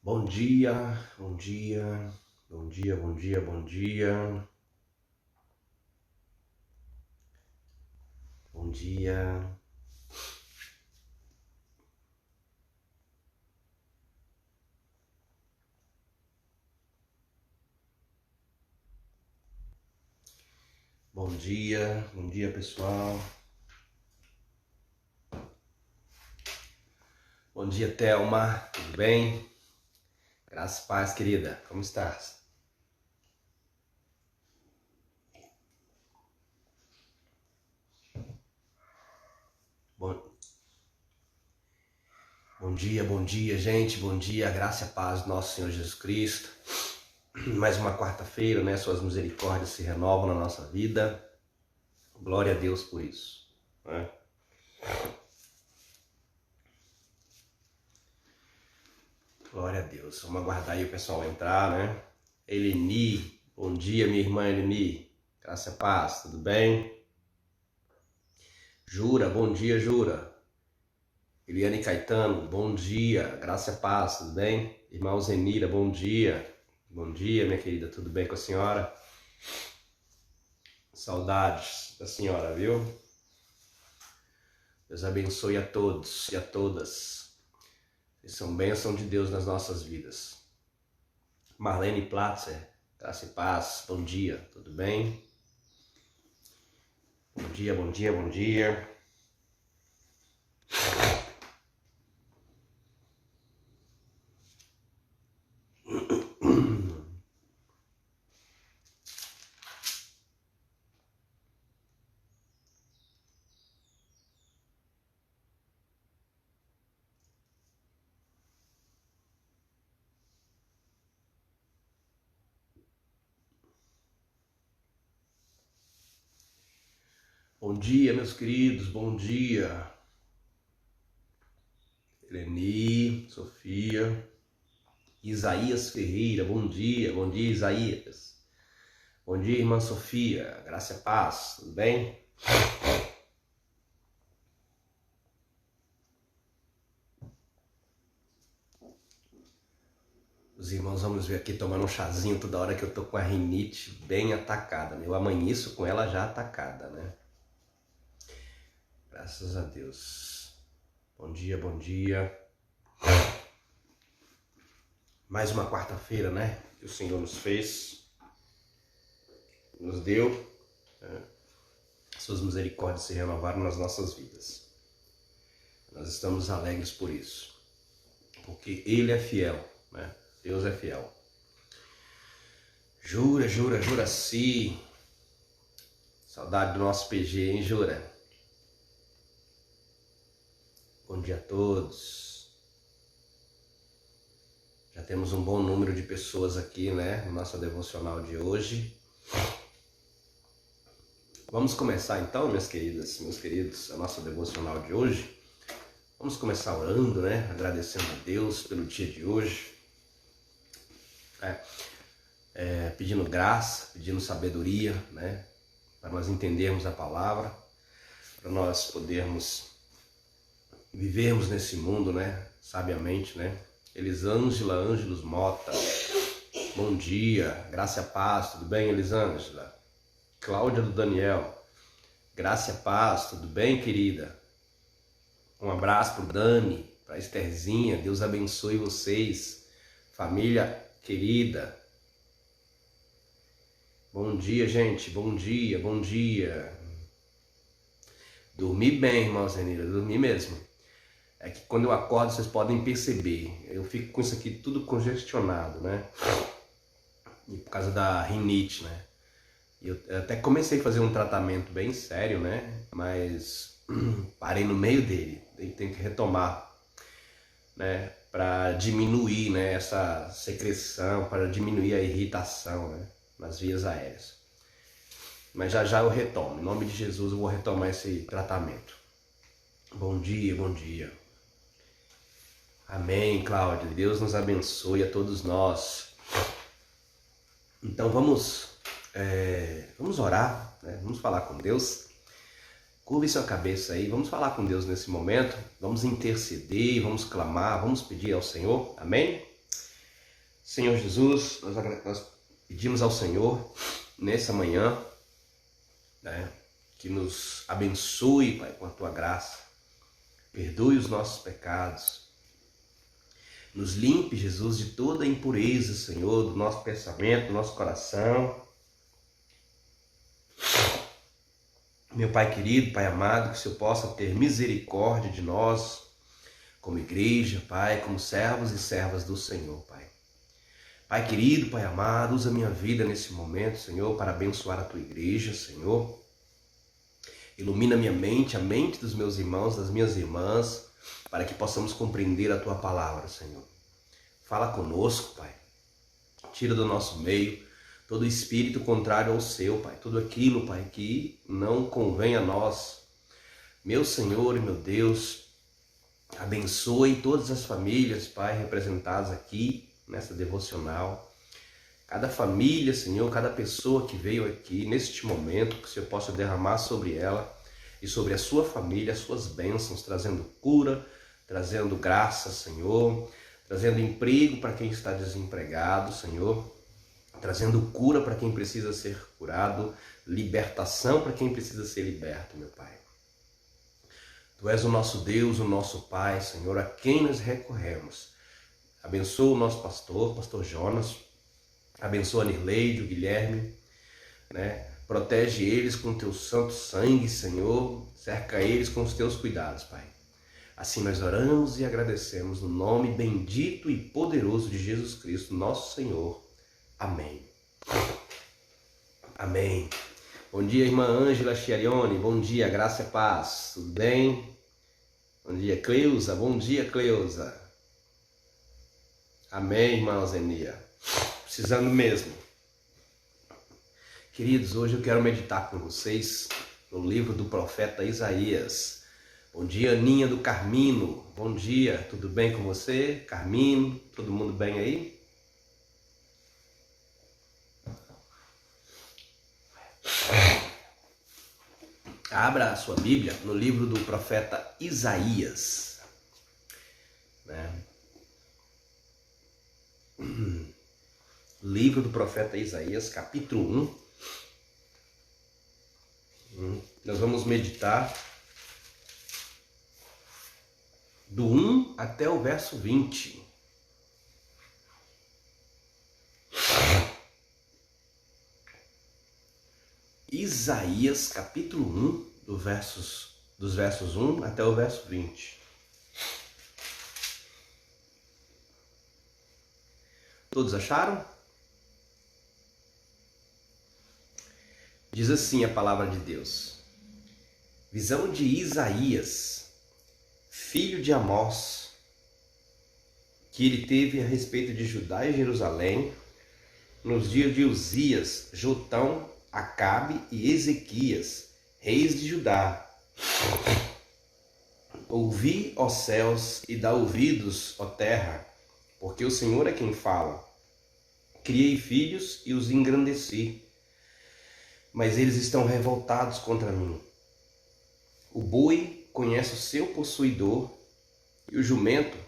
Bom dia, bom dia, bom dia, bom dia, bom dia, bom dia. Bom dia pessoal. Bom dia, Thelma, tudo bem? Graças e paz, querida, como estás? Bom dia, gente, bom dia, graça e paz do nosso Senhor Jesus Cristo. Mais uma quarta-feira, né? Suas misericórdias se renovam na nossa vida. Glória a Deus por isso, né? Glória a Deus. Vamos aguardar aí o pessoal entrar, né? Eleni, bom dia, minha irmã Eleni. Graça e paz, tudo bem? Jura, bom dia, Jura. Eliane Caetano, bom dia. Graça e paz, tudo bem? Irmã Zenira, bom dia. Bom dia, minha querida, tudo bem com a senhora? Saudades da senhora, viu? Deus abençoe a todos e a todas. Vocês são bênção de Deus nas nossas vidas. Marlene Platzer, graça e paz, bom dia, tudo bem? Bom dia, bom dia, bom dia. Bom dia, meus queridos, bom dia. Eleni, Sofia, Isaías Ferreira, bom dia Isaías. Bom dia, irmã Sofia, graça e paz, tudo bem? Os irmãos, vamos ver aqui tomando um chazinho toda hora que eu tô com a rinite bem atacada, né? Eu amanheço com ela já atacada, né? Graças a Deus. Bom dia, bom dia. Mais uma quarta-feira, né? Que o Senhor nos fez, nos deu, né? Suas misericórdias se renovaram nas nossas vidas. Nós estamos alegres por isso, porque Ele é fiel, né? Deus é fiel. Jura, Jura, Juraci. Saudade do nosso PG, hein, Jura? Bom dia a todos. Já temos um bom número de pessoas aqui, né, no nosso devocional de hoje. Vamos começar então, minhas queridas, meus queridos, a nossa devocional de hoje. Vamos começar orando, né, agradecendo a Deus pelo dia de hoje. Pedindo graça, pedindo sabedoria, né, para nós entendermos a palavra, para nós podermos vivermos nesse mundo, né, sabiamente, né. Elisângela Ângelos Mota, bom dia, graça e paz, tudo bem, Elisângela? Cláudia do Daniel, graça e paz, tudo bem, querida? Um abraço pro Dani, pra Estherzinha, Deus abençoe vocês, família querida. Bom dia, gente, bom dia, bom dia. Dormi bem, irmã Zenira, dormi mesmo. É que quando eu acordo, vocês podem perceber, eu fico com isso aqui tudo congestionado, né? E por causa da rinite, né? Eu até comecei a fazer um tratamento bem sério, né? Mas parei no meio dele, tenho que retomar, né? Para diminuir, né, essa secreção, para diminuir a irritação, né, nas vias aéreas. Mas já já eu retomo, em nome de Jesus eu vou retomar esse tratamento. Bom dia, bom dia. Amém, Cláudia. Deus nos abençoe a todos nós. Então vamos orar, né? Vamos falar com Deus. Curve sua cabeça aí, vamos falar com Deus nesse momento. Vamos interceder, vamos clamar, vamos pedir ao Senhor. Amém? Senhor Jesus, nós pedimos ao Senhor nessa manhã, né, que nos abençoe, Pai, com a Tua graça, perdoe os nossos pecados, nos limpe, Jesus, de toda a impureza, Senhor, do nosso pensamento, do nosso coração. Meu Pai querido, Pai amado, que o Senhor possa ter misericórdia de nós, como igreja, Pai, como servos e servas do Senhor, Pai. Pai querido, Pai amado, usa a minha vida nesse momento, Senhor, para abençoar a Tua igreja, Senhor. Ilumina minha mente, a mente dos meus irmãos, das minhas irmãs, para que possamos compreender a Tua palavra, Senhor. Fala conosco, Pai. Tira do nosso meio todo espírito contrário ao Seu, Pai. Tudo aquilo, Pai, que não convém a nós. Meu Senhor e meu Deus, abençoe todas as famílias, Pai, representadas aqui nessa devocional. Cada família, Senhor, cada pessoa que veio aqui neste momento, que o Senhor possa derramar sobre ela e sobre a sua família as suas bênçãos, trazendo cura, trazendo graça, Senhor, trazendo emprego para quem está desempregado, Senhor, trazendo cura para quem precisa ser curado, libertação para quem precisa ser liberto, meu Pai. Tu és o nosso Deus, o nosso Pai, Senhor, a quem nós recorremos. Abençoa o nosso pastor Jonas, abençoa a Nirleide, o Guilherme, né? Protege eles com o Teu santo sangue, Senhor, cerca eles com os Teus cuidados, Pai. Assim nós oramos e agradecemos no nome bendito e poderoso de Jesus Cristo, nosso Senhor. Amém. Amém. Bom dia, irmã Ângela Chiarione. Bom dia, graça e paz. Tudo bem? Bom dia, Cleusa. Bom dia, Cleusa. Amém, irmã Zenia. Precisando mesmo. Queridos, hoje eu quero meditar com vocês no livro do profeta Isaías. Bom dia, Aninha do Carmino. Bom dia, tudo bem com você? Carmino, todo mundo bem aí? Abra a sua Bíblia no livro do profeta Isaías, né? Livro do profeta Isaías, capítulo 1. Nós vamos meditar do 1 até o verso 20. Isaías, capítulo 1, dos versos 1 até o verso 20. Todos acharam? Diz assim a palavra de Deus. Visão de Isaías, filho de Amós, que ele teve a respeito de Judá e Jerusalém, nos dias de Uzias, Jotão, Acabe e Ezequias, reis de Judá. Ouvi, ó céus, e dá ouvidos, ó terra, porque o Senhor é quem fala. Criei filhos e os engrandeci, mas eles estão revoltados contra mim. O boi conhece o seu possuidor, e o jumento,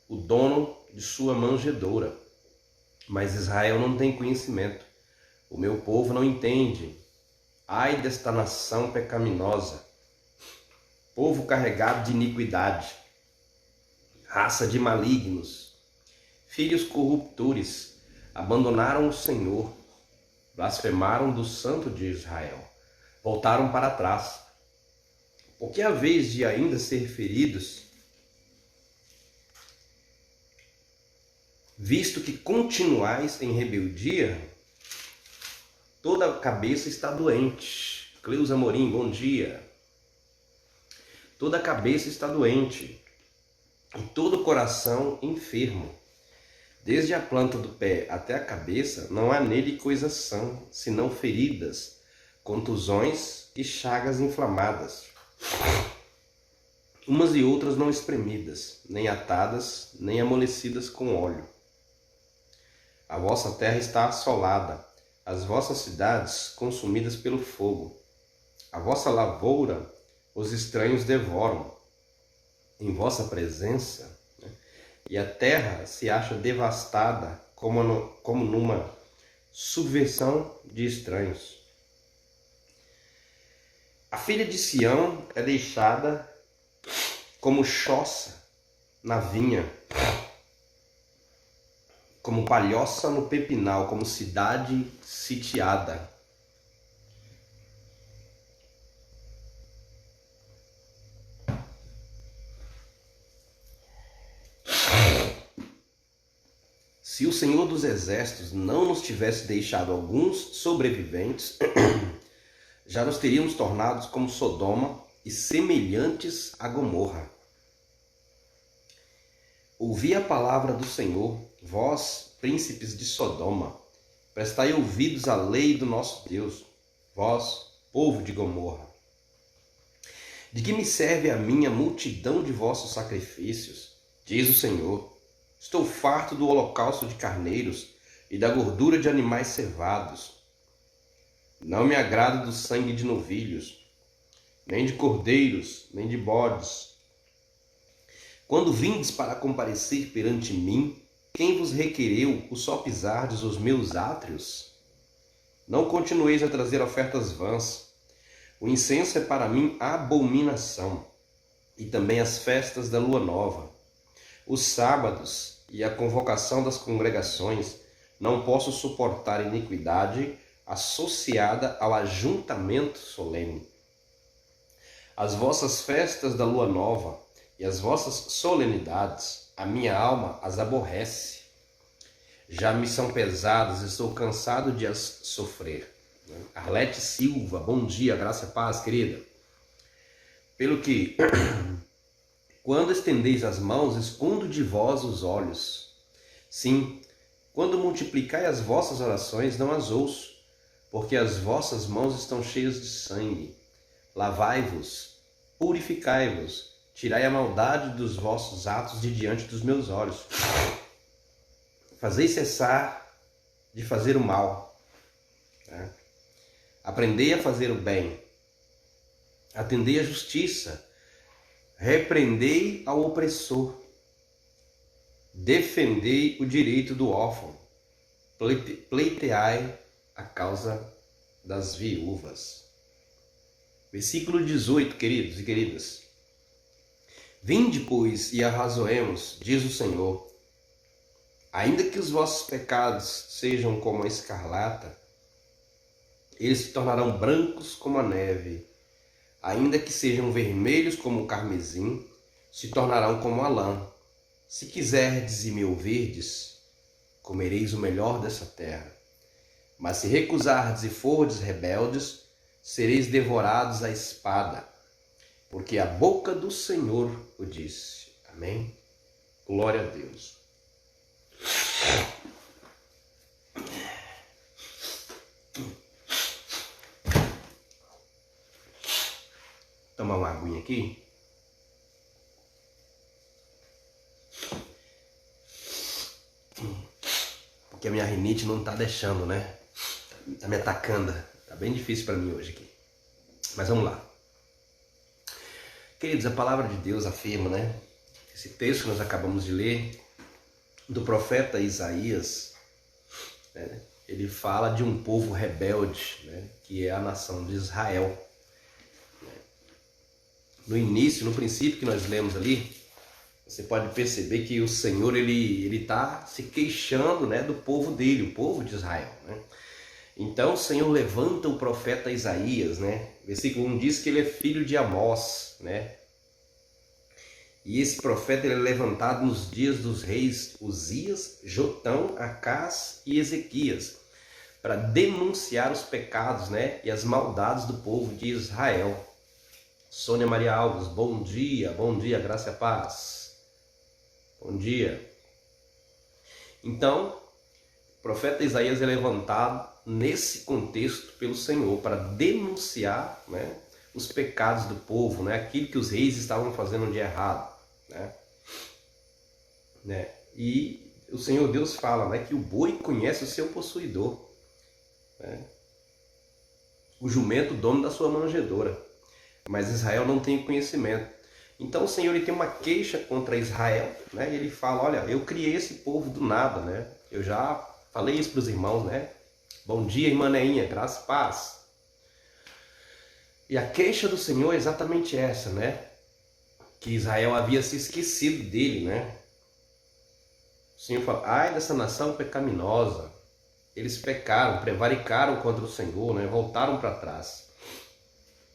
o dono de sua manjedoura. Mas Israel não tem conhecimento, o meu povo não entende. Ai desta nação pecaminosa, povo carregado de iniquidade, raça de malignos, filhos corruptores, abandonaram o Senhor, blasfemaram do Santo de Israel, voltaram para trás. Porque a vez de ainda ser feridos, visto que continuais em rebeldia, toda a cabeça está doente. Cleusa Amorim, bom dia. Toda a cabeça está doente, e todo o coração enfermo. Desde a planta do pé até a cabeça, não há nele coisa sã, senão feridas, contusões e chagas inflamadas, umas e outras não espremidas, nem atadas, nem amolecidas com óleo. A vossa terra está assolada, as vossas cidades consumidas pelo fogo. A vossa lavoura os estranhos devoram em vossa presença, né? E a terra se acha devastada como numa subversão de estranhos. A filha de Sião é deixada como choça na vinha, como palhoça no pepinal, como cidade sitiada. Se o Senhor dos Exércitos não nos tivesse deixado alguns sobreviventes, já nos teríamos tornado como Sodoma e semelhantes a Gomorra. Ouvi a palavra do Senhor, vós, príncipes de Sodoma, prestai ouvidos à lei do nosso Deus, vós, povo de Gomorra. De que me serve a minha multidão de vossos sacrifícios? Diz o Senhor. Estou farto do holocausto de carneiros e da gordura de animais cevados. Não me agrado do sangue de novilhos, nem de cordeiros, nem de bodes. Quando vindes para comparecer perante mim, quem vos requereu o só pisardes os meus átrios? Não continueis a trazer ofertas vãs. O incenso é para mim abominação, e também as festas da lua nova. Os sábados e a convocação das congregações, não posso suportar iniquidade associada ao ajuntamento solene. As vossas festas da lua nova e as vossas solenidades, a minha alma as aborrece. Já me são pesadas, estou cansado de as sofrer. Arlete Silva, bom dia, graça e paz, querida. Pelo que, quando estendeis as mãos, escondo de vós os olhos. Sim, quando multiplicai as vossas orações, não as ouço, porque as vossas mãos estão cheias de sangue. Lavai-vos, purificai-vos, tirai a maldade dos vossos atos de diante dos meus olhos. Fazei cessar de fazer o mal. Aprendei a fazer o bem. Atendei a justiça. Repreendei ao opressor. Defendei o direito do órfão. Pleiteai a causa das viúvas. Versículo 18, queridos e queridas. Vinde, pois, e arrazoemos, diz o Senhor. Ainda que os vossos pecados sejam como a escarlata, eles se tornarão brancos como a neve. Ainda que sejam vermelhos como o carmesim, se tornarão como a lã. Se quiserdes e me ouvirdes, comereis o melhor dessa terra. Mas se recusardes e fordes rebeldes, sereis devorados à espada, porque a boca do Senhor o disse. Amém? Glória a Deus. Tomar uma aguinha aqui. Porque a minha rinite não tá deixando, né? Tá me atacando. Tá bem difícil para mim hoje aqui. Mas vamos lá. Queridos, a palavra de Deus afirma, né? Esse texto que nós acabamos de ler, do profeta Isaías, né? Ele fala de um povo rebelde, né? Que é a nação de Israel. No início, no princípio que nós lemos ali, você pode perceber que o Senhor ele está se queixando, né, do povo dele, o povo de Israel, né? Então o Senhor levanta o profeta Isaías, né? Versículo 1 diz que ele é filho de Amós, né? E esse profeta ele é levantado nos dias dos reis Uzias, Jotão, Acás e Ezequias, para denunciar os pecados, né, e as maldades do povo de Israel. Sônia Maria Alves, bom dia, graça e paz. Bom dia. Então, o profeta Isaías é levantado nesse contexto pelo Senhor para denunciar, né, os pecados do povo, né, aquilo que os reis estavam fazendo de errado, né? E o Senhor Deus fala, né, que o boi conhece o seu possuidor, né? O jumento, o dono da sua manjedoura. Mas Israel não tem conhecimento. Então o Senhor ele tem uma queixa contra Israel, né? E ele fala, olha, eu criei esse povo do nada, né? Eu já falei isso para os irmãos, né? Bom dia, irmã Neinha, graça e paz. E a queixa do Senhor é exatamente essa, né? Que Israel havia se esquecido dele, né? O Senhor fala, ai dessa nação pecaminosa. Eles pecaram, prevaricaram contra o Senhor, né? Voltaram para trás.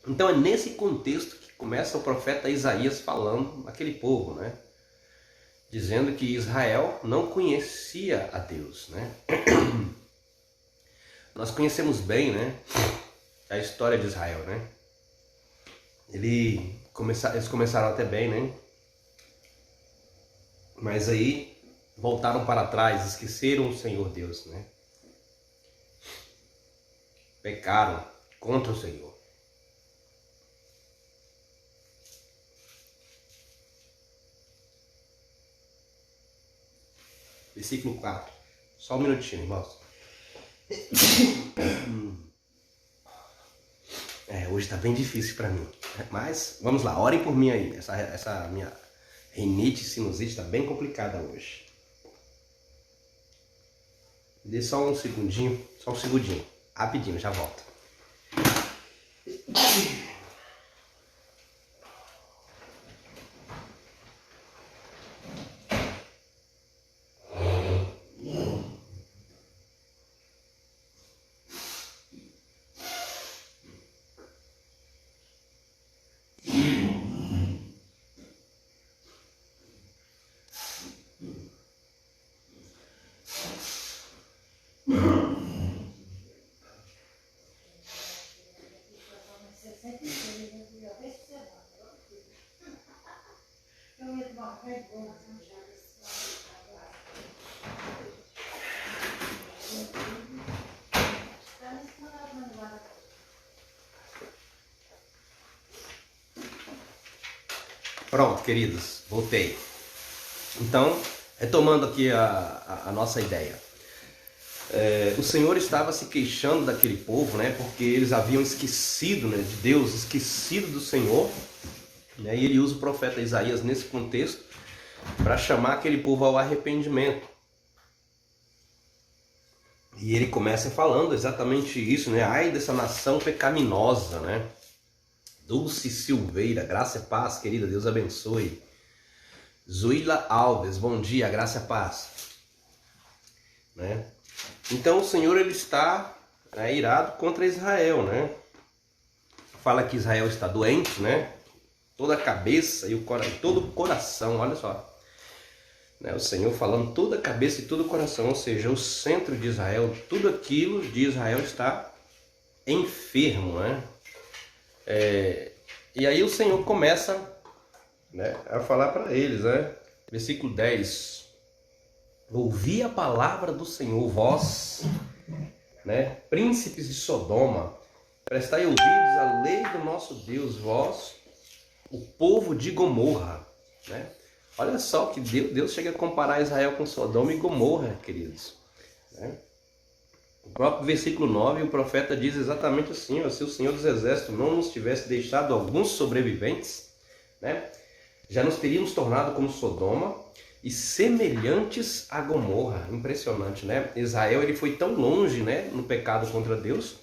Então é nesse contexto que começa o profeta Isaías falando àquele povo, né? Dizendo que Israel não conhecia a Deus, né? Nós conhecemos bem, né? A história de Israel, né? Eles começaram até bem, né? Mas aí voltaram para trás, esqueceram o Senhor Deus, né? Pecaram contra o Senhor. Versículo 4. Só um minutinho, irmãos. Hoje está bem difícil para mim. Mas vamos lá, orem por mim aí. Essa minha rinite, sinusite está bem complicada hoje. Dê só um segundinho. Rapidinho, já volto. Pronto, queridos, voltei. Então, retomando aqui a nossa ideia. O Senhor estava se queixando daquele povo, né? Porque eles haviam esquecido, né, de Deus, esquecido do Senhor. Né, e ele usa o profeta Isaías nesse contexto para chamar aquele povo ao arrependimento. E ele começa falando exatamente isso, né? Ai dessa nação pecaminosa, né? Dulce Silveira, graça e paz, querida, Deus abençoe. Zuila Alves, bom dia, graça e paz. Né? Então o Senhor ele está irado contra Israel, né? Fala que Israel está doente, né? Toda a cabeça e todo o coração, olha só. Né? O Senhor falando toda a cabeça e todo o coração, ou seja, o centro de Israel, tudo aquilo de Israel está enfermo, né? E aí o Senhor começa, né, a falar para eles, né? Versículo 10. Ouvi a palavra do Senhor, vós, né, príncipes de Sodoma, prestai ouvidos à lei do nosso Deus, vós, o povo de Gomorra, né? Olha só que Deus chega a comparar Israel com Sodoma e Gomorra, queridos, né? O próprio versículo 9, o profeta diz exatamente assim, ó, se o Senhor dos Exércitos não nos tivesse deixado alguns sobreviventes, né, já nos teríamos tornado como Sodoma e semelhantes a Gomorra. Impressionante, né? Israel ele foi tão longe, né, no pecado contra Deus,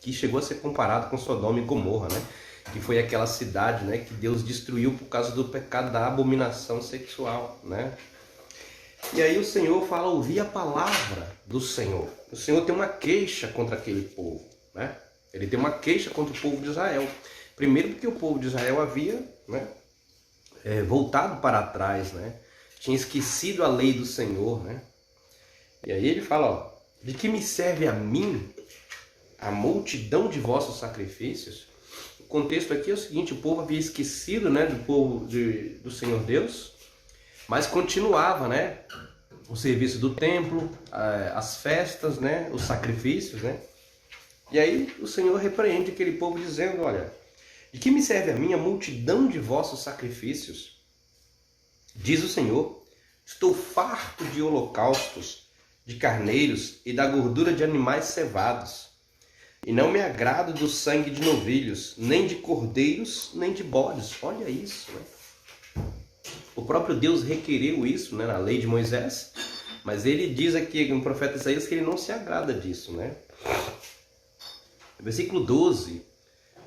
que chegou a ser comparado com Sodoma e Gomorra, né? Que foi aquela cidade, né, que Deus destruiu por causa do pecado da abominação sexual, né? E aí o Senhor fala, ouvi a palavra do Senhor. O Senhor tem uma queixa contra aquele povo, né? Ele tem uma queixa contra o povo de Israel. Primeiro porque o povo de Israel havia, né, voltado para trás, né? Tinha esquecido a lei do Senhor, né? E aí ele fala, ó, de que me serve a mim a multidão de vossos sacrifícios? O contexto aqui é o seguinte, o povo havia esquecido, né, do povo do Senhor Deus, mas continuava, né, o serviço do templo, as festas, né, os sacrifícios, né? E aí o Senhor repreende aquele povo dizendo, olha, de que me serve a mim a multidão de vossos sacrifícios? Diz o Senhor, estou farto de holocaustos, de carneiros e da gordura de animais cevados. E não me agrado do sangue de novilhos, nem de cordeiros, nem de bodes. Olha isso, né? O próprio Deus requereu isso, né, na lei de Moisés, Mas ele diz aqui no profeta Isaías que ele não se agrada disso, né? Versículo 12.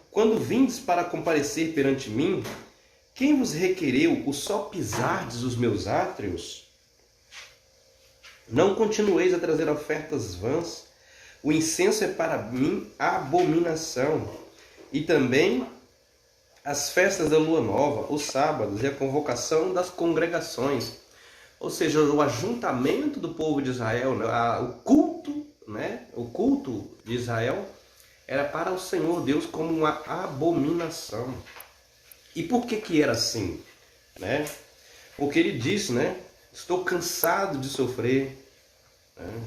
Quando vindes para comparecer perante mim, quem vos requereu o só pisardes os meus átrios? Não continueis a trazer ofertas vãs. O incenso é para mim abominação. E também as festas da lua nova, os sábados e a convocação das congregações. Ou seja, o ajuntamento do povo de Israel, né? O culto, né? O culto de Israel era para o Senhor Deus como uma abominação. E por que era assim? Né? Porque ele disse, né? Estou cansado de sofrer. Né?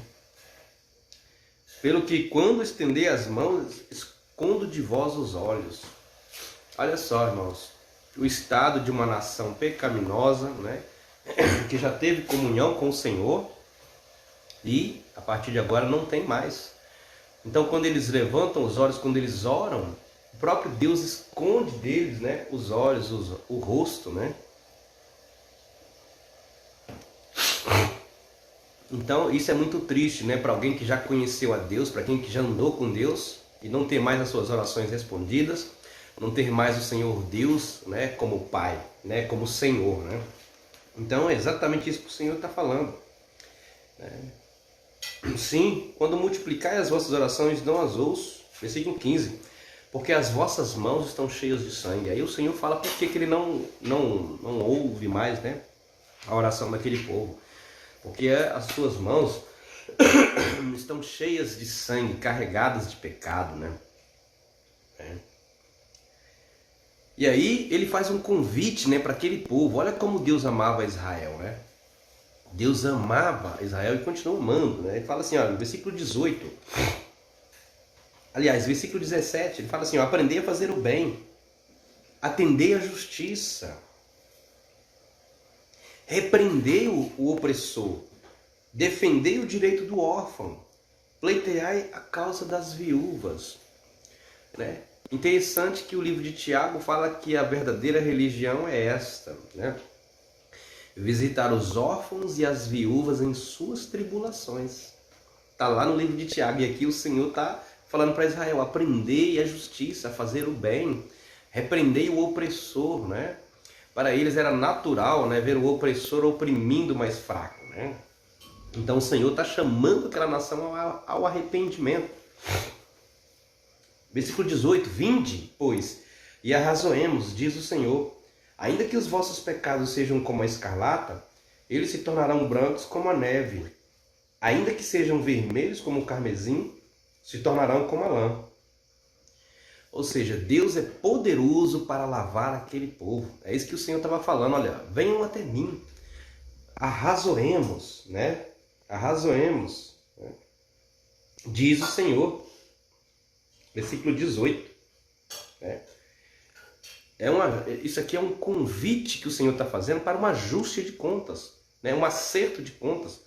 Pelo que quando estender as mãos, escondo de vós os olhos. Olha só, irmãos. O estado de uma nação pecaminosa, né? Que já teve comunhão com o Senhor e a partir de agora não tem mais. Então quando eles levantam os olhos, quando eles oram, o próprio Deus esconde deles, né, os olhos, o rosto, né? Então isso é muito triste, né, para alguém que já conheceu a Deus, para quem que já andou com Deus e não ter mais as suas orações respondidas, não ter mais o Senhor Deus, né, como Pai, né, como Senhor, né? Então é exatamente isso que o Senhor está falando. Sim, quando multiplicai as vossas orações, não as ouço. Versículo 15. Porque as vossas mãos estão cheias de sangue. Aí o Senhor fala por que ele não ouve mais, né, a oração daquele povo. Porque as suas mãos estão cheias de sangue, carregadas de pecado, né? E aí ele faz um convite, né, para aquele povo. Olha como Deus amava Israel, né? Deus amava Israel e continua amando, né? Ele fala assim, ó, no versículo 18. Aliás, versículo 17, ele fala assim, ó, aprendei a fazer o bem, atendei a justiça, repreendei o opressor, defendei o direito do órfão, pleiteai a causa das viúvas, né? Interessante que o livro de Tiago fala que a verdadeira religião é esta, né? Visitar os órfãos e as viúvas em suas tribulações. Está lá no livro de Tiago. E aqui o Senhor está falando para Israel: aprendei a justiça, a fazer o bem, repreendei o opressor, né? Para eles era natural, né, ver o opressor oprimindo o mais fraco, né? Então o Senhor está chamando aquela nação ao arrependimento. Versículo 18: vinde, pois, e arrazoemos, diz o Senhor. Ainda que os vossos pecados sejam como a escarlata, eles se tornarão brancos como a neve. Ainda que sejam vermelhos como o carmesim, se tornarão como a lã. Ou seja, Deus é poderoso para lavar aquele povo. É isso que o Senhor estava falando. Olha, venham até mim, arrazoemos, né? Arrazoemos, né? Diz o Senhor. Versículo 18, né? Isso aqui é um convite que o Senhor está fazendo para um ajuste de contas, né? Um acerto de contas.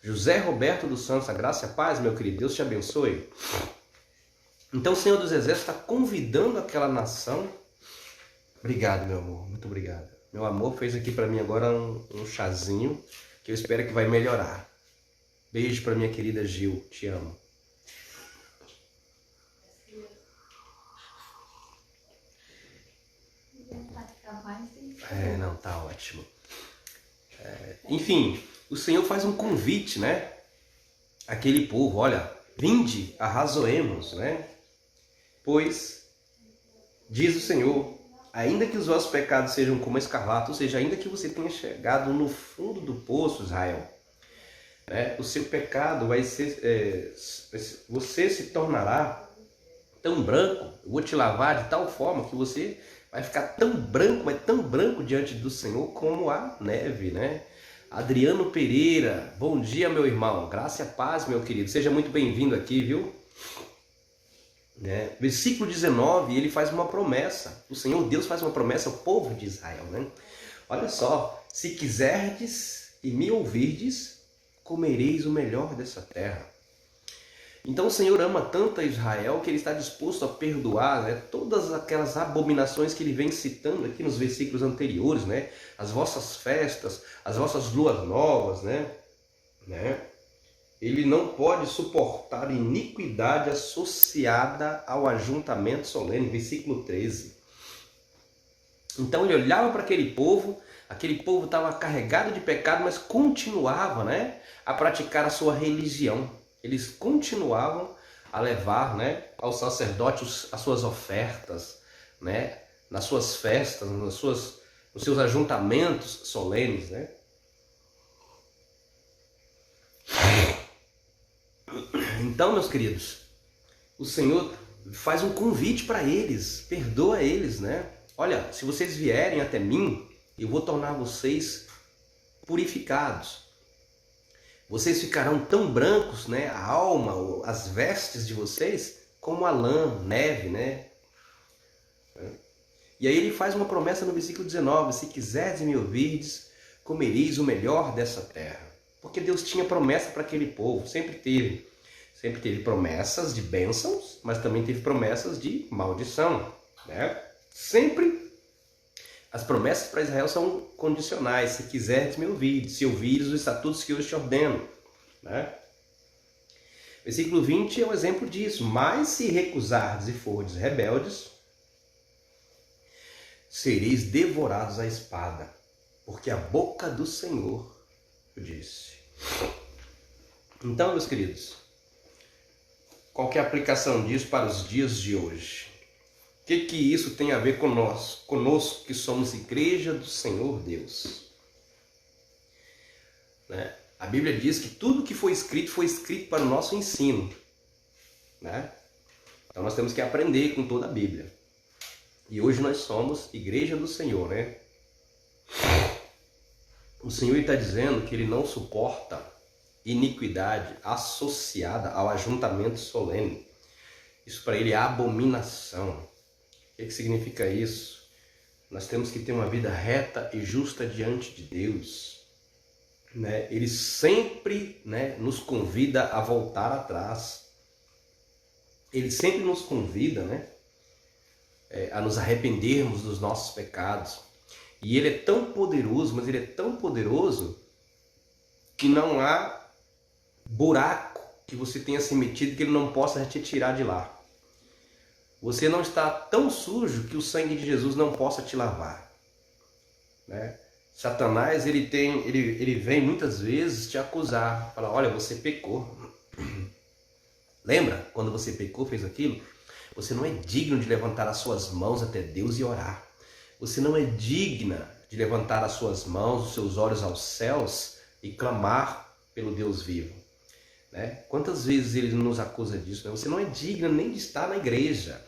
José Roberto dos Santos, a graça e a paz, meu querido, Deus te abençoe. Então o Senhor dos Exércitos está convidando aquela nação. Obrigado, meu amor, muito obrigado. Meu amor fez aqui para mim agora um chazinho, que eu espero que vai melhorar. Beijo para minha querida Gil, te amo. Não, tá ótimo. Enfim, o Senhor faz um convite, né? Aquele povo, olha, vinde, arrazoemos, né? Pois, diz o Senhor, ainda que os vossos pecados sejam como escarlata, ou seja, ainda que você tenha chegado no fundo do poço, Israel, né? O seu pecado vai ser, você se tornará tão branco, eu vou te lavar de tal forma que você vai ficar tão branco, mas tão branco diante do Senhor como a neve, né? Adriano Pereira, bom dia, meu irmão. Graça e paz, meu querido. Seja muito bem-vindo aqui, viu? Né? Versículo 19, ele faz uma promessa. O Senhor Deus faz uma promessa ao povo de Israel, né? Olha só, se quiserdes e me ouvirdes, comereis o melhor dessa terra. Então o Senhor ama tanto a Israel que ele está disposto a perdoar, né, todas aquelas abominações que ele vem citando aqui nos versículos anteriores, né? As vossas festas, as vossas luas novas, né? né? Ele não pode suportar iniquidade associada ao ajuntamento solene, versículo 13. Então ele olhava para aquele povo estava carregado de pecado, mas continuava, né, a praticar a sua religião. Eles continuavam a levar, né, ao sacerdote as suas ofertas, né, nas suas festas, nos seus ajuntamentos solenes, né? Então, meus queridos, o Senhor faz um convite para eles, perdoa eles, né? Olha, se vocês vierem até mim, eu vou tornar vocês purificados. Vocês ficarão tão brancos, né? A alma, as vestes de vocês, como a lã, neve, né? E aí ele faz uma promessa no versículo 19: se quiserdes me ouvirdes, comereis o melhor dessa terra. Porque Deus tinha promessa para aquele povo, sempre teve promessas de bênçãos, mas também teve promessas de maldição, né? Sempre as promessas para Israel são condicionais. Se quiserdes me ouvir, se ouvires os estatutos que eu te ordeno, né? Versículo 20 é um exemplo disso. Mas se recusardes e fordes rebeldes, sereis devorados à espada, porque a boca do Senhor o disse. Então, meus queridos, qual que é a aplicação disso para os dias de hoje? O que isso tem a ver conosco que somos igreja do Senhor Deus? Né? A Bíblia diz que tudo que foi escrito para o nosso ensino, né? Então nós temos que aprender com toda a Bíblia. E hoje nós somos igreja do Senhor, né? O Senhor está dizendo que Ele não suporta iniquidade associada ao ajuntamento solene. Isso para Ele é abominação. O que significa isso? Nós temos que ter uma vida reta e justa diante de Deus, né? Ele sempre, né, nos convida a voltar atrás. Ele sempre nos convida, né, a nos arrependermos dos nossos pecados. E Ele é tão poderoso, mas Ele é tão poderoso que não há buraco que você tenha se metido que Ele não possa te tirar de lá. Você não está tão sujo que o sangue de Jesus não possa te lavar, né? Satanás, ele vem muitas vezes te acusar, falar: olha, você pecou. Lembra quando você pecou, fez aquilo? Você não é digno de levantar as suas mãos até Deus e orar. Você não é digna de levantar as suas mãos, os seus olhos aos céus e clamar pelo Deus vivo, né? Quantas vezes ele nos acusa disso, né? Você não é digno nem de estar na igreja.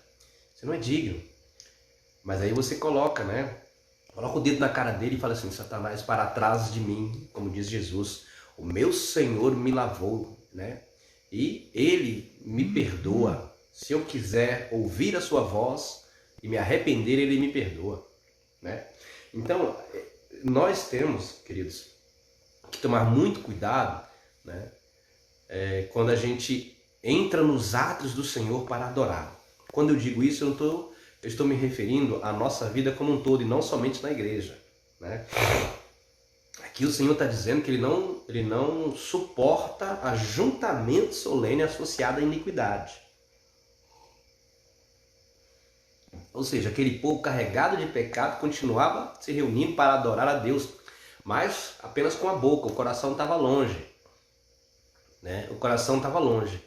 Você não é digno. Mas aí você coloca, né? Coloca o dedo na cara dele e fala assim: Satanás, para trás de mim, como diz Jesus, o meu Senhor me lavou, né? E Ele me perdoa. Se eu quiser ouvir a sua voz e me arrepender, Ele me perdoa, né? Então, nós temos, queridos, que tomar muito cuidado, né? Quando a gente entra nos atos do Senhor para adorar. Quando eu digo isso, eu estou me referindo à nossa vida como um todo e não somente na igreja, né? Aqui o Senhor está dizendo que Ele não suporta ajuntamento solene associado à iniquidade. Ou seja, aquele povo carregado de pecado continuava se reunindo para adorar a Deus, mas apenas com a boca. O coração estava longe, né? O coração estava longe.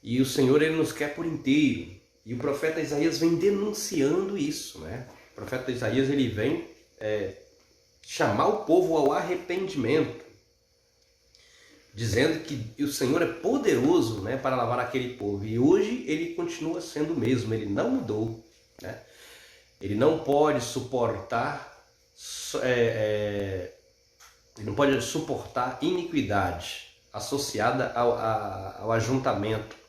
E o Senhor, Ele nos quer por inteiro. E o profeta Isaías vem denunciando isso, né? O profeta Isaías, ele vem chamar o povo ao arrependimento, dizendo que o Senhor é poderoso, né, para lavar aquele povo. E hoje ele continua sendo o mesmo, ele não mudou, né? Ele não pode suportar iniquidade associada ao ajuntamento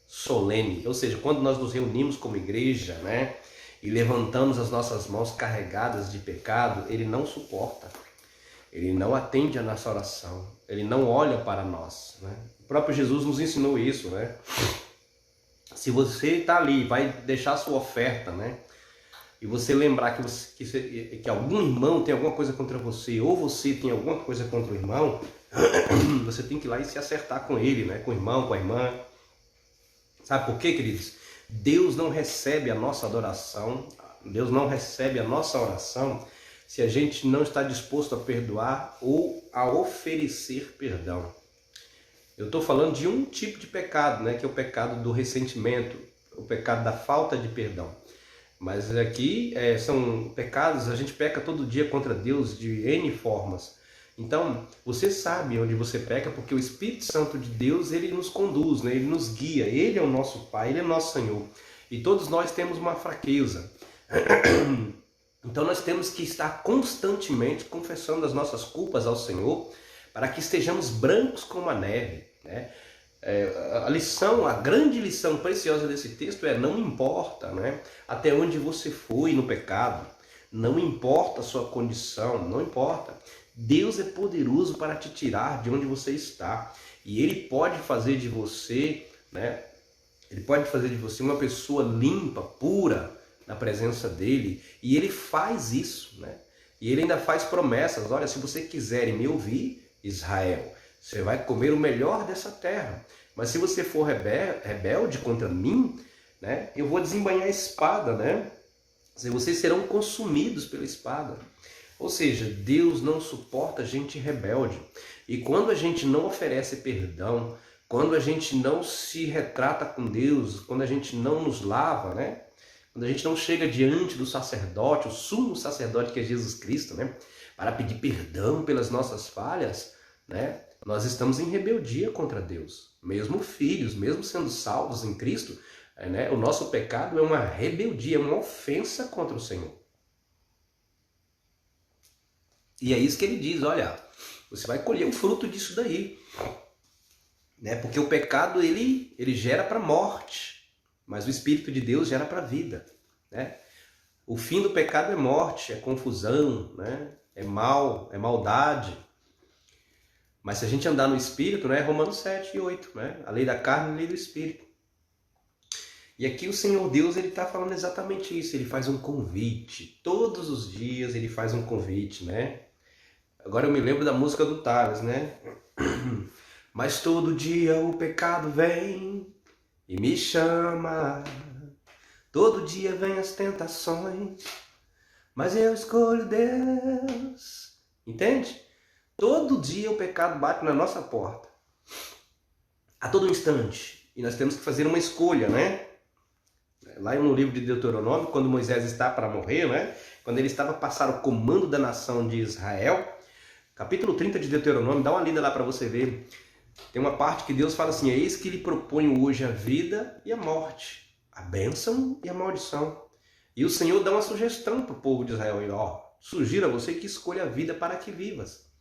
solene. Ou seja, quando nós nos reunimos como igreja, né, e levantamos as nossas mãos carregadas de pecado, Ele não suporta. Ele não atende a nossa oração. Ele não olha para nós, né? O próprio Jesus nos ensinou isso, né? Se você está ali, vai deixar a sua oferta, né, e você lembrar que algum irmão tem alguma coisa contra você, ou você tem alguma coisa contra o irmão, Você tem que ir lá e se acertar com ele, né? Com o irmão, com a irmã. Sabe por quê, queridos? Deus não recebe a nossa adoração, Deus não recebe a nossa oração se a gente não está disposto a perdoar ou a oferecer perdão. Eu estou falando de um tipo de pecado, né? Que é o pecado do ressentimento, o pecado da falta de perdão. Mas aqui são pecados, a gente peca todo dia contra Deus de N formas. Então, você sabe onde você peca, porque o Espírito Santo de Deus, ele nos conduz, né? Ele nos guia, ele é o nosso Pai, ele é o nosso Senhor. E todos nós temos uma fraqueza. Então nós temos que estar constantemente confessando as nossas culpas ao Senhor, para que estejamos brancos como a neve, né? A grande lição preciosa desse texto é: não importa, né, até onde você foi no pecado, não importa a sua condição, não importa. Deus é poderoso para te tirar de onde você está, e Ele pode fazer de você, né, Ele pode fazer de você uma pessoa limpa, pura na presença dEle, e Ele faz isso, né? E Ele ainda faz promessas: olha, se você quiser me ouvir, Israel, você vai comer o melhor dessa terra. Mas se você for rebelde contra mim, né, eu vou desembainhar a espada, né? Vocês serão consumidos pela espada. Ou seja, Deus não suporta gente rebelde. E quando a gente não oferece perdão, quando a gente não se retrata com Deus, quando a gente não nos lava, né? Quando a gente não chega diante do sacerdote, o sumo sacerdote que é Jesus Cristo, né, para pedir perdão pelas nossas falhas, né, nós estamos em rebeldia contra Deus. Mesmo filhos, mesmo sendo salvos em Cristo, né, o nosso pecado é uma rebeldia, uma ofensa contra o Senhor. E é isso que ele diz: olha, você vai colher o fruto disso daí, né, porque o pecado ele gera para a morte, mas o Espírito de Deus gera para a vida, né? O fim do pecado é morte, é confusão, né? É mal, é maldade. Mas se a gente andar no Espírito, né? Romanos 7 e 8, né? A lei da carne e a lei do Espírito. E aqui o Senhor Deus, ele está falando exatamente isso. Ele faz um convite. Todos os dias ele faz um convite, né? Agora eu me lembro da música do Thales, né? Mas todo dia o pecado vem e me chama. Todo dia vem as tentações, mas eu escolho Deus. Entende? Todo dia o pecado bate na nossa porta, a todo instante. E nós temos que fazer uma escolha, né? Lá no livro de Deuteronômio, quando Moisés está para morrer, né? Quando ele estava a passar o comando da nação de Israel, capítulo 30 de Deuteronômio, dá uma lida lá para você ver. Tem uma parte que Deus fala assim: eis que lhe proponho hoje a vida e a morte, a bênção e a maldição. E o Senhor dá uma sugestão para o povo de Israel: ó, sugiro a você que escolha a vida para que vivas.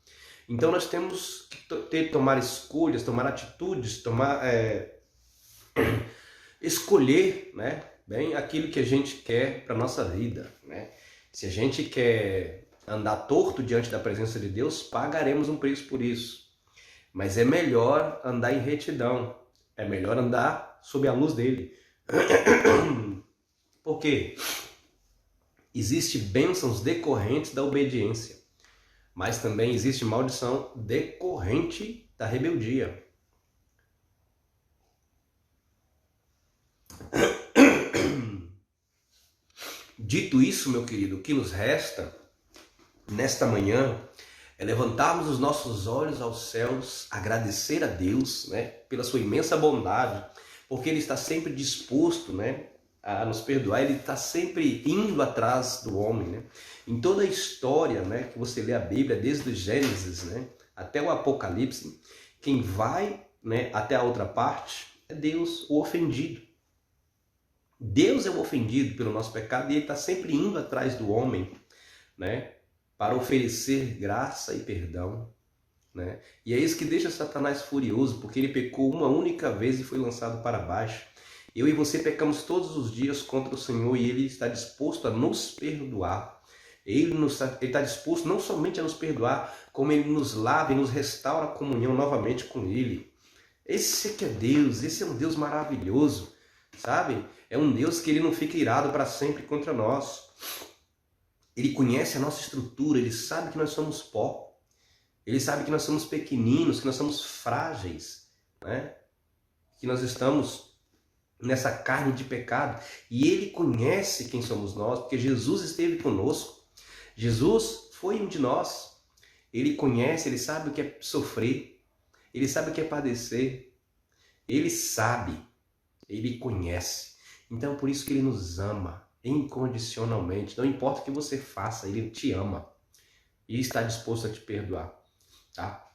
Então nós temos que tomar escolhas, tomar atitudes, escolher, né, bem aquilo que a gente quer para a nossa vida, né? Se a gente quer andar torto diante da presença de Deus, pagaremos um preço por isso. Mas é melhor andar em retidão, é melhor andar sob a luz dele. Por quê? Existem bênçãos decorrentes da obediência, mas também existe maldição decorrente da rebeldia. Dito isso, meu querido, o que nos resta nesta manhã é levantarmos os nossos olhos aos céus, agradecer a Deus, né, pela sua imensa bondade, porque Ele está sempre disposto, né, a nos perdoar. Ele está sempre indo atrás do homem, né? Em toda a história, né, que você lê a Bíblia, desde o Gênesis, né, até o Apocalipse, quem vai, né, até a outra parte é Deus, o ofendido. Deus é o ofendido pelo nosso pecado e Ele está sempre indo atrás do homem, né, para oferecer graça e perdão, né? E é isso que deixa Satanás furioso, porque ele pecou uma única vez e foi lançado para baixo. Eu e você pecamos todos os dias contra o Senhor e Ele está disposto a nos perdoar. Ele está disposto não somente a nos perdoar, como Ele nos lava e nos restaura a comunhão novamente com Ele. Esse que é Deus, esse é um Deus maravilhoso, sabe? É um Deus que Ele não fica irado para sempre contra nós. Ele conhece a nossa estrutura, Ele sabe que nós somos pó. Ele sabe que nós somos pequeninos, que nós somos frágeis, né? Que nós estamos nessa carne de pecado. E Ele conhece quem somos nós, porque Jesus esteve conosco. Jesus foi um de nós. Ele conhece, Ele sabe o que é sofrer. Ele sabe o que é padecer. Ele sabe. Ele conhece. Então, por isso que Ele nos ama incondicionalmente. Não importa o que você faça, Ele te ama. E está disposto a te perdoar. Tá?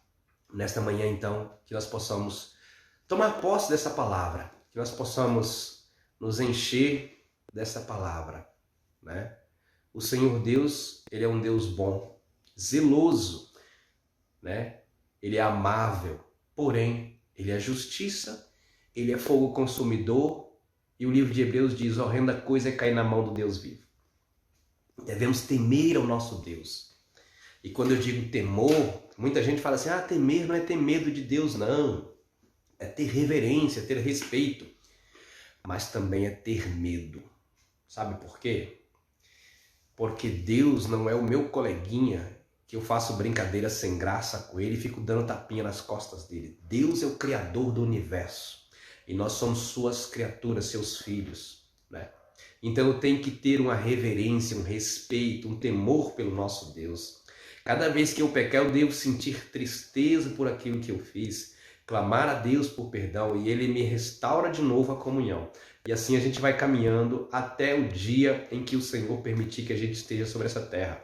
Nesta manhã, então, que nós possamos tomar posse dessa palavra, que nós possamos nos encher dessa palavra, né? O Senhor Deus, Ele é um Deus bom, zeloso, né? Ele é amável, porém, Ele é justiça, Ele é fogo consumidor, e o livro de Hebreus diz, horrenda coisa é cair na mão do Deus vivo. Devemos temer ao nosso Deus. E quando eu digo temor, muita gente fala assim, temer não é ter medo de Deus, não. É ter reverência, ter respeito. Mas também é ter medo. Sabe por quê? Porque Deus não é o meu coleguinha que eu faço brincadeira sem graça com ele e fico dando tapinha nas costas dele. Deus é o Criador do universo. E nós somos suas criaturas, seus filhos, né? Então eu tenho que ter uma reverência, um respeito, um temor pelo nosso Deus. Cada vez que eu pecar, eu devo sentir tristeza por aquilo que eu fiz, clamar a Deus por perdão e Ele me restaura de novo a comunhão. E assim a gente vai caminhando até o dia em que o Senhor permitir que a gente esteja sobre essa terra.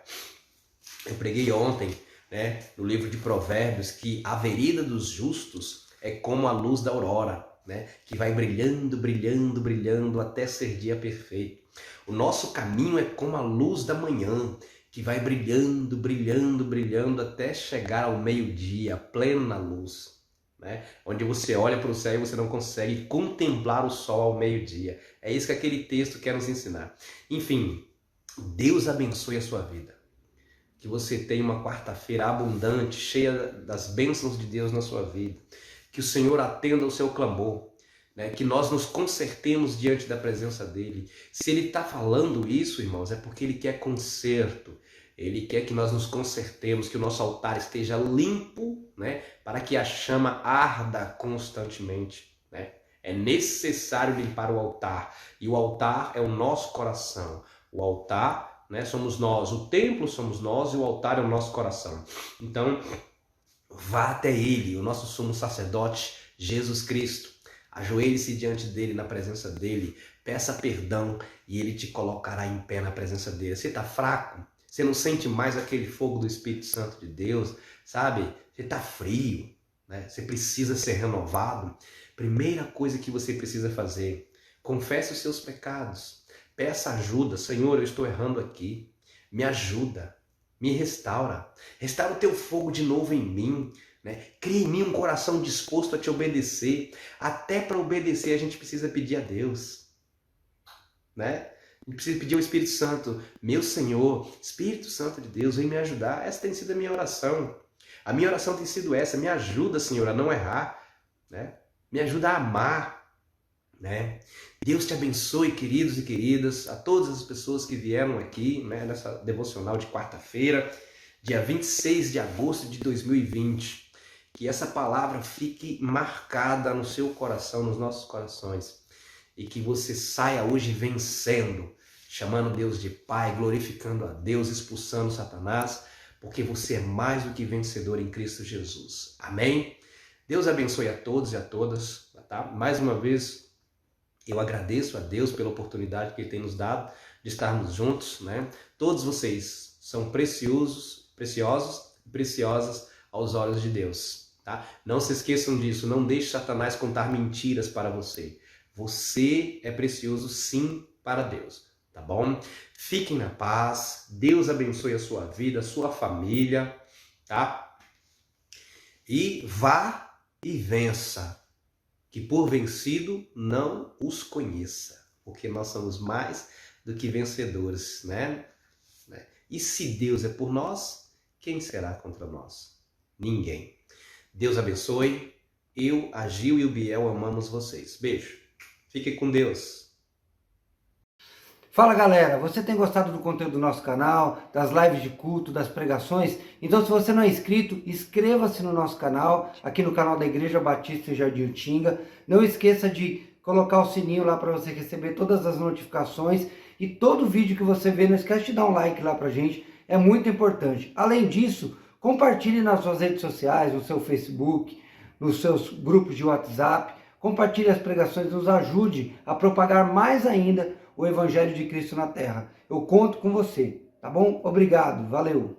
Eu preguei ontem, né, no livro de Provérbios, que a vereda dos justos é como a luz da aurora, né, que vai brilhando, brilhando, brilhando até ser dia perfeito. O nosso caminho é como a luz da manhã, que vai brilhando, brilhando, brilhando até chegar ao meio-dia, plena luz, né? Onde você olha para o céu e você não consegue contemplar o sol ao meio-dia. É isso que aquele texto quer nos ensinar. Enfim, Deus abençoe a sua vida. Que você tenha uma quarta-feira abundante, cheia das bênçãos de Deus na sua vida. Que o Senhor atenda ao seu clamor, né? Que nós nos consertemos diante da presença dEle. Se Ele está falando isso, irmãos, é porque Ele quer conserto. Ele quer que nós nos consertemos, que o nosso altar esteja limpo, né? Para que a chama arda constantemente, né? É necessário limpar o altar. E o altar é o nosso coração. O altar, né, somos nós. O templo somos nós e o altar é o nosso coração. Então, vá até Ele, o nosso sumo sacerdote, Jesus Cristo. Ajoelhe-se diante dele, na presença dele, peça perdão e ele te colocará em pé na presença dele. Você está fraco? Você não sente mais aquele fogo do Espírito Santo de Deus, sabe? Você está frio, né? Você precisa ser renovado. Primeira coisa que você precisa fazer, confesse os seus pecados, peça ajuda. Senhor, eu estou errando aqui, me ajuda, me restaura. Restaura o teu fogo de novo em mim. Né? Cria em mim um coração disposto a te obedecer. Até para obedecer a gente precisa pedir a Deus, né? A gente precisa pedir ao Espírito Santo. Meu Senhor, Espírito Santo de Deus, vem me ajudar. Essa tem sido a minha oração. A minha oração tem sido essa. Me ajuda, Senhor, a não errar, né? Me ajuda a amar, né? Deus te abençoe, queridos e queridas, a todas as pessoas que vieram aqui, né, nessa devocional de quarta-feira, dia 26 de agosto de 2020. Que essa palavra fique marcada no seu coração, nos nossos corações. E que você saia hoje vencendo, chamando Deus de Pai, glorificando a Deus, expulsando Satanás, porque você é mais do que vencedor em Cristo Jesus. Amém? Deus abençoe a todos e a todas. Tá? Mais uma vez, eu agradeço a Deus pela oportunidade que Ele tem nos dado de estarmos juntos, né? Todos vocês são preciosos e preciosas aos olhos de Deus. Tá? Não se esqueçam disso, não deixe Satanás contar mentiras para você. Você é precioso sim para Deus, tá bom? Fiquem na paz, Deus abençoe a sua vida, a sua família, tá? E vá e vença, que por vencido não os conheça, porque nós somos mais do que vencedores, né? E se Deus é por nós, quem será contra nós? Ninguém. Deus abençoe. Eu, a Gil e o Biel amamos vocês. Beijo. Fique com Deus. Fala galera, você tem gostado do conteúdo do nosso canal, das lives de culto, das pregações? Então se você não é inscrito, inscreva-se no nosso canal, aqui no canal da Igreja Batista em Jardim Utinga. Não esqueça de colocar o sininho lá para você receber todas as notificações e todo vídeo que você vê, não esquece de dar um like lá pra gente, é muito importante. Além disso, compartilhe nas suas redes sociais, no seu Facebook, nos seus grupos de WhatsApp, compartilhe as pregações, nos ajude a propagar mais ainda o Evangelho de Cristo na Terra. Eu conto com você, tá bom? Obrigado, valeu!